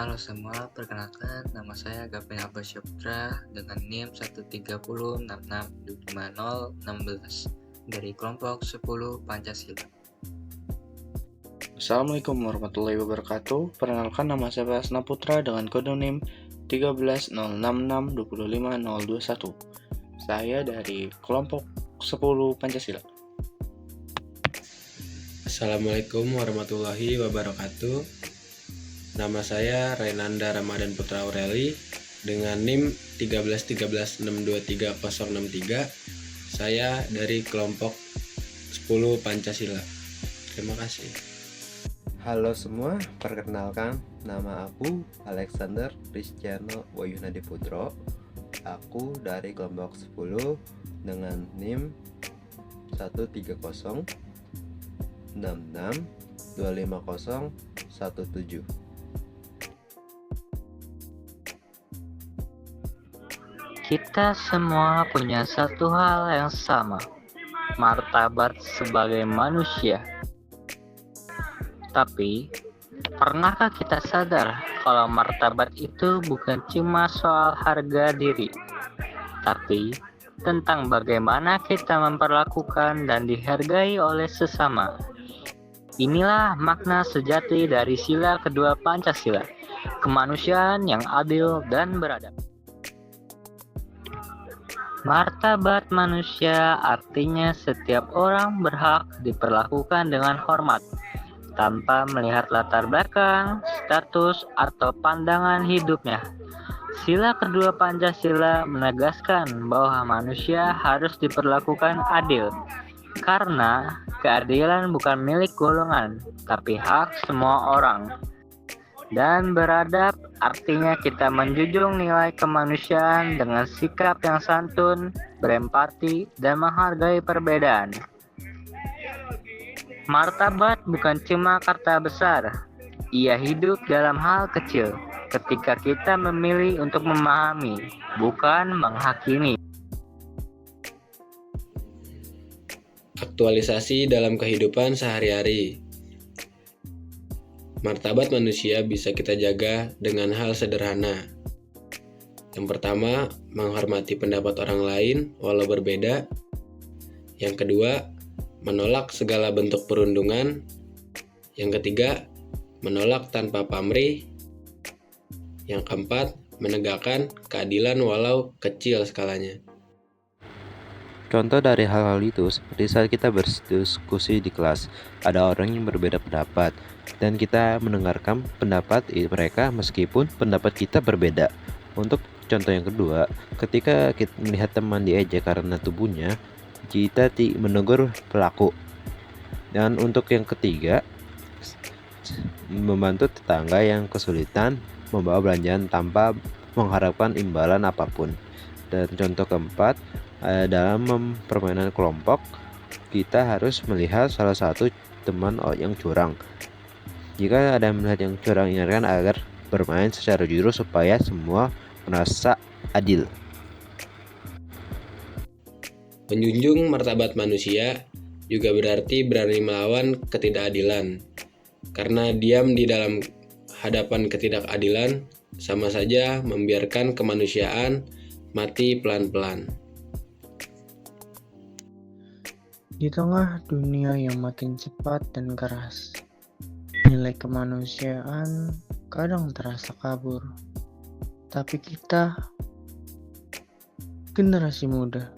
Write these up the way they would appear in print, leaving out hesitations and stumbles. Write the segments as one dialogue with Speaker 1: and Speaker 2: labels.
Speaker 1: Halo semua, perkenalkan nama saya Gavin Abbasya Putra dengan NIM 13066250016 dari kelompok 10 Pancasila.
Speaker 2: Assalamualaikum warahmatullahi wabarakatuh. Perkenalkan nama saya Basna Putra dengan kode NIM 13066250021. Saya dari kelompok 10 Pancasila.
Speaker 3: Assalamualaikum warahmatullahi wabarakatuh. Nama saya Renanda Ramadan Putra Aureli dengan NIM 13136230063. Saya dari kelompok 10 Pancasila. Terima kasih.
Speaker 4: Halo semua, perkenalkan nama aku Alexander Cristiano Wayunadi Putro. Aku dari kelompok 10 dengan NIM 13066250017.
Speaker 5: Kita semua punya satu hal yang sama, martabat sebagai manusia. Tapi, pernahkah kita sadar kalau martabat itu bukan cuma soal harga diri, tapi tentang bagaimana kita memperlakukan dan dihargai oleh sesama. Inilah makna sejati dari sila kedua Pancasila, kemanusiaan yang adil dan beradab. Martabat manusia artinya setiap orang berhak diperlakukan dengan hormat, tanpa melihat latar belakang, status, atau pandangan hidupnya. Sila kedua Pancasila menegaskan bahwa manusia harus diperlakukan adil, karena keadilan bukan milik golongan, tapi hak semua orang. Dan beradab artinya kita menjunjung nilai kemanusiaan dengan sikap yang santun, berempati, dan menghargai perbedaan. Martabat bukan cuma kata besar, ia hidup dalam hal kecil ketika kita memilih untuk memahami, bukan menghakimi.
Speaker 3: Aktualisasi dalam kehidupan sehari-hari. Martabat manusia bisa kita jaga dengan hal sederhana. Yang pertama, menghormati pendapat orang lain walau berbeda. Yang kedua, menolak segala bentuk perundungan. Yang ketiga, menolak tanpa pamrih. Yang keempat, menegakkan keadilan walau kecil skalanya.
Speaker 4: Contoh dari hal-hal itu seperti saat kita berdiskusi di kelas, ada orang yang berbeda pendapat dan kita mendengarkan pendapat mereka meskipun pendapat kita berbeda. Untuk contoh yang kedua, ketika kita melihat teman diejek karena tubuhnya, kita menegur pelaku. Dan untuk yang ketiga, membantu tetangga yang kesulitan membawa belanjaan tanpa mengharapkan imbalan apapun. Dan contoh keempat, dalam permainan kelompok, kita harus melihat salah satu teman yang curang. Jika ada yang melihat yang curang, ingatkan agar bermain secara jujur supaya semua merasa adil.
Speaker 3: Menjunjung martabat manusia juga berarti berani melawan ketidakadilan. Karena diam di dalam hadapan ketidakadilan sama saja membiarkan kemanusiaan mati pelan-pelan.
Speaker 6: Di tengah dunia yang makin cepat dan keras, nilai kemanusiaan kadang terasa kabur. Tapi kita, generasi muda,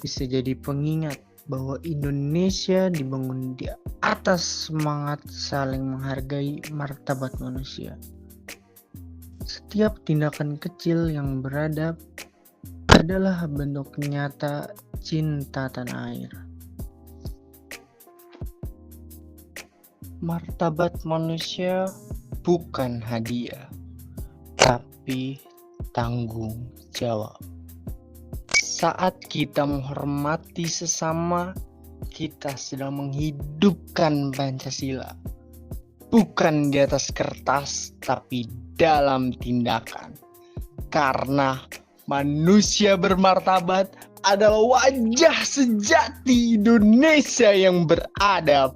Speaker 6: bisa jadi pengingat bahwa Indonesia dibangun di atas semangat saling menghargai martabat manusia. Setiap tindakan kecil yang beradab adalah bentuk nyata cinta tanah air. Martabat manusia bukan hadiah, tapi tanggung jawab. Saat kita menghormati sesama, kita sedang menghidupkan Pancasila. Bukan di atas kertas, tapi dalam tindakan. Karena manusia bermartabat adalah wajah sejati Indonesia yang beradab.